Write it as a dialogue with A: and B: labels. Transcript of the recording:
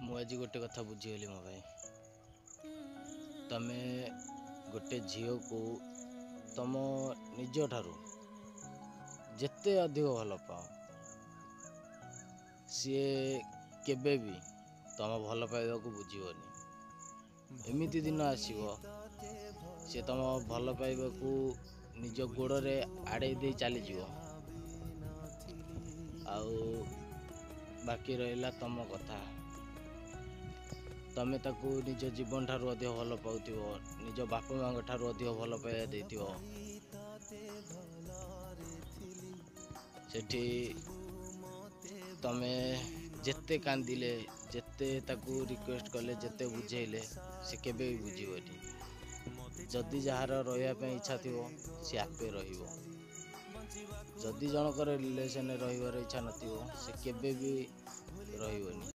A: आज गोटे कथा बुझीगली मो भाई तमे गोटे झील को तुम निज ठारू जेते अधिक भल पाओ सी केबे भी तुम भल पाइबा को बुझीबनी। एमिति दिन आसीबो सी तुम भल पाइबा को निज गोड़ रे आड़े दे चली जीवो। आउ बाकी रहिला तुम कथा तमे ताकू निज जीवन ठारू अधिक भल पाउथिबो, निज बापा माँ ठारू अधिक भल पाइबा देथिबो। सेठी तमे जेते कांदिले जेते ताकू रिक्वेस्ट कले जेते बुझेले से केबे भी बुझीबनी। जदि जहार रहिया पे इच्छा थिबो से आपे रहिबो। जदि जनकर रिलेशन रहिबार इच्छा नथिबो से केबे भी रहिबनी।